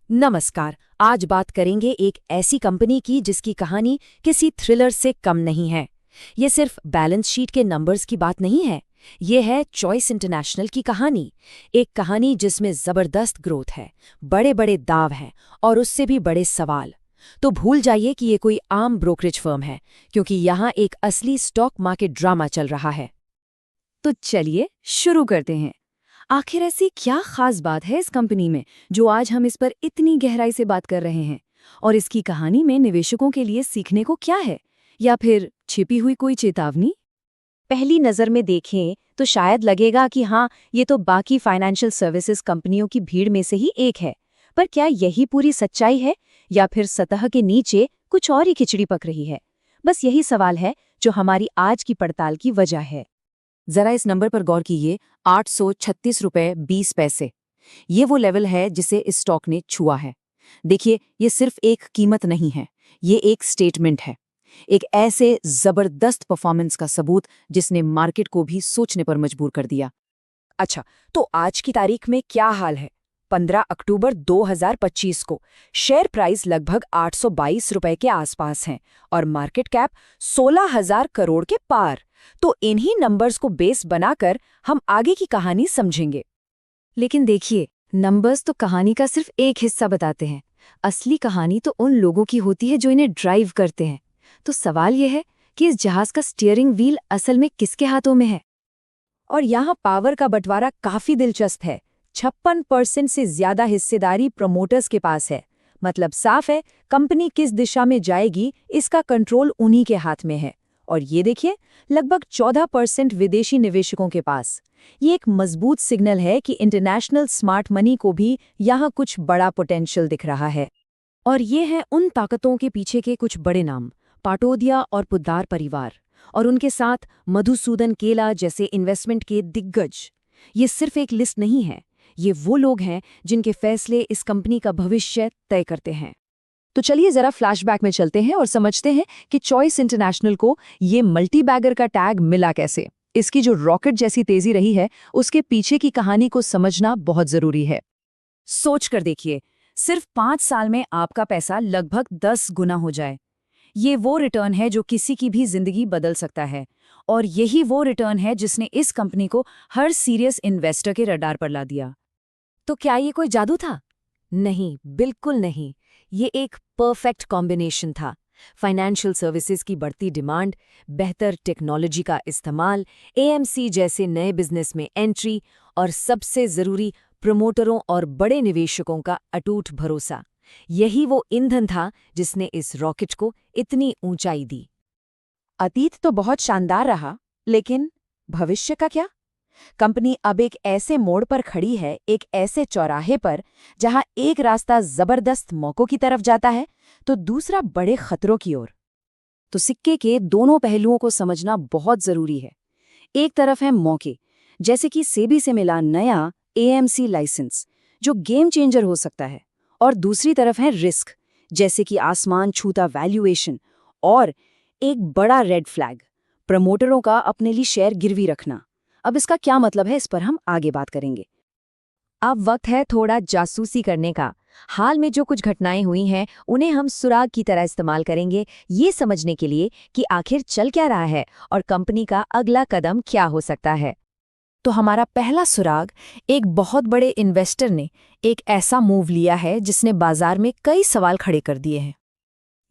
नमस्कार। आज बात करेंगे एक ऐसी कंपनी की जिसकी कहानी किसी थ्रिलर से कम नहीं है। ये सिर्फ बैलेंस शीट के नंबर्स की बात नहीं है। ये है चॉइस इंटरनेशनल की कहानी। एक कहानी जिसमें जबरदस्त ग्रोथ है, बड़े बड़े दाव हैं और उससे भी बड़े सवाल। तो भूल जाइए कि ये कोई आम ब्रोकरेज फर्म है, क्योंकि यहाँ एक असली स्टॉक मार्केट ड्रामा चल रहा है। तो चलिए शुरू करते हैं। आखिर ऐसी क्या खास बात है इस कंपनी में जो आज हम इस पर इतनी गहराई से बात कर रहे हैं? और इसकी कहानी में निवेशकों के लिए सीखने को क्या है, या फिर छिपी हुई कोई चेतावनी? पहली नज़र में देखें तो शायद लगेगा कि हाँ, ये तो बाकी फाइनेंशियल सर्विसेज कंपनियों की भीड़ में से ही एक है। पर क्या यही पूरी सच्चाई है, या फिर सतह के नीचे कुछ और ही खिचड़ी पक रही है? बस यही सवाल है जो हमारी आज की पड़ताल की वजह है। जरा इस नंबर पर गौर कीजिए, 836 रुपये 20 पैसे। ये वो लेवल है जिसे इस स्टॉक ने छुआ है। देखिए, ये सिर्फ एक कीमत नहीं है, ये एक स्टेटमेंट है। एक ऐसे जबरदस्त परफॉर्मेंस का सबूत जिसने मार्केट को भी सोचने पर मजबूर कर दिया। अच्छा, तो आज की तारीख में क्या हाल है? 15 अक्टूबर 2025 को शेयर प्राइस लगभग 822 रुपए के आसपास है और मार्केट कैप 16,000 करोड़ के पार। तो इन्हीं नंबर्स को बेस बनाकर हम आगे की कहानी समझेंगे। लेकिन देखिए, नंबर्स तो कहानी का सिर्फ एक हिस्सा बताते हैं। असली कहानी तो उन लोगों की होती है जो इन्हें ड्राइव करते हैं। तो सवाल यह है कि इस जहाज का स्टीयरिंग व्हील असल में किसके हाथों में है? और यहाँ पावर का बंटवारा काफी दिलचस्प है। 56% से ज्यादा हिस्सेदारी प्रमोटर्स के पास है। मतलब साफ है, कंपनी किस दिशा में जाएगी इसका कंट्रोल उन्हीं के हाथ में है। और ये देखिए, लगभग 14% विदेशी निवेशकों के पास। ये एक मजबूत सिग्नल है कि इंटरनेशनल स्मार्ट मनी को भी यहाँ कुछ बड़ा पोटेंशियल दिख रहा है। और ये हैं उन ताकतों के पीछे के कुछ बड़े नाम, पाटोदिया और पुद्दार परिवार, और उनके साथ मधुसूदन केला जैसे इन्वेस्टमेंट के दिग्गज। ये सिर्फ एक लिस्ट नहीं है, ये वो लोग हैं जिनके फैसले इस कंपनी का भविष्य तय करते हैं। तो चलिए जरा फ्लैशबैक में चलते हैं और समझते हैं कि चॉइस इंटरनेशनल को ये मल्टी बैगर का टैग मिला कैसे। इसकी जो रॉकेट जैसी तेजी रही है, उसके पीछे की कहानी को समझना बहुत जरूरी है। सोच कर देखिए, सिर्फ 5 साल में आपका पैसा लगभग 10 गुना हो जाए। ये वो रिटर्न है जो किसी की भी जिंदगी बदल सकता है। और यही वो रिटर्न है जिसने इस कंपनी को हर सीरियस इन्वेस्टर के रडार पर ला दिया। तो क्या ये कोई जादू था? नहीं, बिल्कुल नहीं। ये एक परफेक्ट कॉम्बिनेशन था। फाइनेंशियल सर्विसेज की बढ़ती डिमांड, बेहतर टेक्नोलॉजी का इस्तेमाल, एएमसी जैसे नए बिजनेस में एंट्री, और सबसे जरूरी, प्रमोटरों और बड़े निवेशकों का अटूट भरोसा। यही वो ईंधन था जिसने इस रॉकेट को इतनी ऊंचाई दी। अतीत तो बहुत शानदार रहा, लेकिन भविष्य का क्या? कंपनी अब एक ऐसे मोड़ पर खड़ी है, एक ऐसे चौराहे पर, जहां एक रास्ता जबरदस्त मौकों की तरफ जाता है तो दूसरा बड़े खतरों की ओर। तो सिक्के के दोनों पहलुओं को समझना बहुत जरूरी है। एक तरफ है मौके, जैसे कि सेबी से मिला नया एएमसी लाइसेंस, जो गेम चेंजर हो सकता है। और दूसरी तरफ है रिस्क, जैसे कि आसमान छूता वैल्यूएशन, और एक बड़ा रेड फ्लैग, प्रमोटरों का अपने लिए शेयर गिरवी रखना। अब इसका क्या मतलब है, इस पर हम आगे बात करेंगे। अब वक्त है थोड़ा जासूसी करने का। हाल में जो कुछ घटनाएं हुई हैं, उन्हें हम सुराग की तरह इस्तेमाल करेंगे, ये समझने के लिए कि आखिर चल क्या रहा है और कंपनी का अगला कदम क्या हो सकता है। तो हमारा पहला सुराग, एक बहुत बड़े इन्वेस्टर ने एक ऐसा मूव लिया है जिसने बाजार में कई सवाल खड़े कर दिए हैं।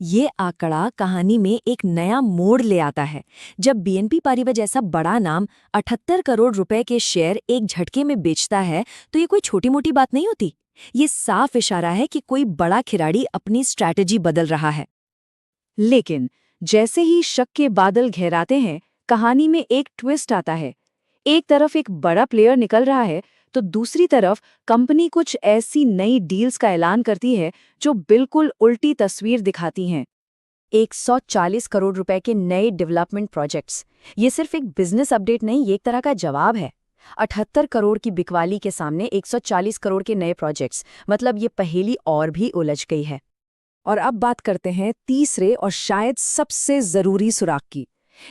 ये आंकड़ा कहानी में एक नया मोड़ ले आता है। जब बीएनपी पारिवार जैसा बड़ा नाम 78 करोड़ रुपए के शेयर एक झटके में बेचता है, तो ये कोई छोटी मोटी बात नहीं होती। ये साफ इशारा है कि कोई बड़ा खिलाड़ी अपनी स्ट्रैटेजी बदल रहा है। लेकिन जैसे ही शक के बादल घेराते हैं, कहानी में एक ट्विस्ट आता है। एक तरफ एक बड़ा प्लेयर निकल रहा है, तो दूसरी तरफ कंपनी कुछ ऐसी नई डील्स का ऐलान करती है जो बिल्कुल उल्टी तस्वीर दिखाती हैं। 140 करोड़ रुपए के नए डेवलपमेंट प्रोजेक्ट्स। ये सिर्फ एक बिजनेस अपडेट नहीं, ये एक तरह का जवाब है। 78 करोड़ की बिकवाली के सामने 140 करोड़ के नए प्रोजेक्ट्स, मतलब ये पहेली और भी उलझ गई है। और अब बात करते हैं तीसरे और शायद सबसे जरूरी सुराग की।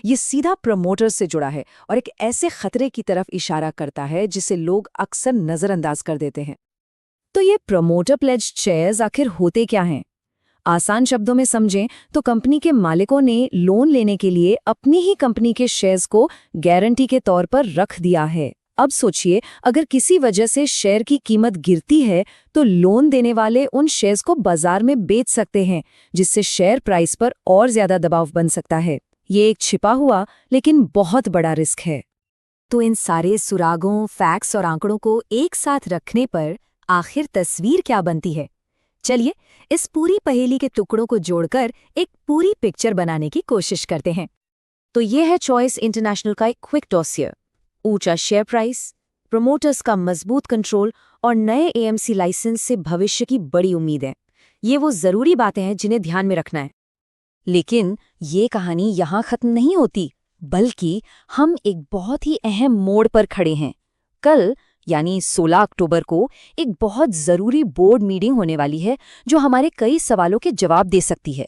ये सीधा प्रमोटर से जुड़ा है और एक ऐसे खतरे की तरफ इशारा करता है जिसे लोग अक्सर नजरअंदाज कर देते हैं। तो ये प्रमोटर प्लेज्ड शेयर्स आखिर होते क्या हैं? आसान शब्दों में समझें तो कंपनी के मालिकों ने लोन लेने के लिए अपनी ही कंपनी के शेयर्स को गारंटी के तौर पर रख दिया है। अब सोचिए, अगर किसी वजह से शेयर की कीमत गिरती है तो लोन देने वाले उन शेयर्स को बाजार में बेच सकते हैं, जिससे शेयर प्राइस पर और ज्यादा दबाव बन सकता है। ये एक छिपा हुआ लेकिन बहुत बड़ा रिस्क है। तो इन सारे सुरागों, फैक्ट्स और आंकड़ों को एक साथ रखने पर आखिर तस्वीर क्या बनती है? चलिए इस पूरी पहेली के टुकड़ों को जोड़कर एक पूरी पिक्चर बनाने की कोशिश करते हैं। तो ये है चॉइस इंटरनेशनल का एक क्विक डॉसियर। ऊंचा शेयर प्राइस, प्रमोटर्स का मजबूत कंट्रोल और नए एएमसी लाइसेंस से भविष्य की बड़ी उम्मीद है। ये वो जरूरी बातें हैं जिन्हें ध्यान में रखना है। लेकिन ये कहानी यहाँ खत्म नहीं होती, बल्कि हम एक बहुत ही अहम मोड़ पर खड़े हैं। कल यानी 16 अक्टूबर को एक बहुत ज़रूरी बोर्ड मीटिंग होने वाली है जो हमारे कई सवालों के जवाब दे सकती है।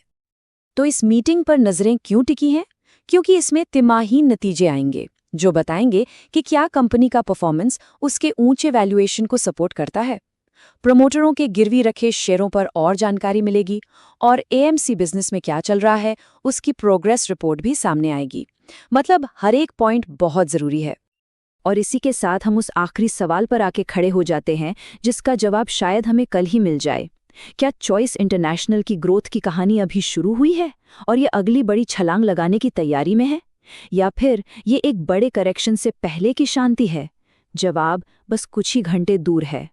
तो इस मीटिंग पर नज़रें क्यों टिकी हैं? क्योंकि इसमें तिमाही नतीजे आएंगे जो बताएंगे कि क्या कंपनी का परफॉर्मेंस उसके ऊंचे वैल्यूएशन को सपोर्ट करता है। प्रमोटरों के गिरवी रखे शेयरों पर और जानकारी मिलेगी और एएमसी बिजनेस में क्या चल रहा है उसकी प्रोग्रेस रिपोर्ट भी सामने आएगी। मतलब हर एक पॉइंट बहुत ज़रूरी है। और इसी के साथ हम उस आखिरी सवाल पर आके खड़े हो जाते हैं जिसका जवाब शायद हमें कल ही मिल जाए। क्या चॉइस इंटरनेशनल की ग्रोथ की कहानी अभी शुरू हुई है और ये अगली बड़ी छलांग लगाने की तैयारी में है, या फिर ये एक बड़े करेक्शन से पहले की शांति है? जवाब बस कुछ ही घंटे दूर है।